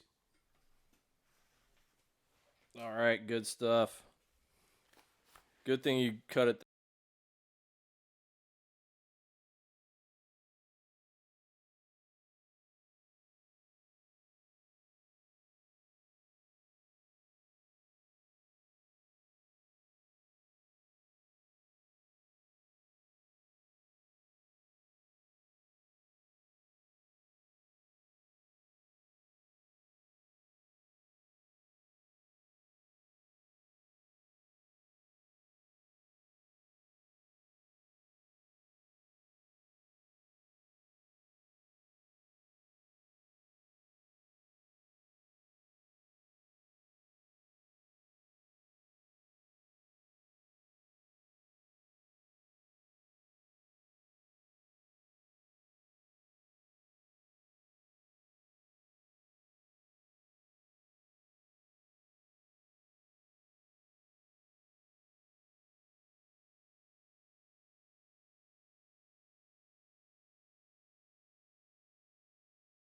All right. Good stuff. Good thing you cut it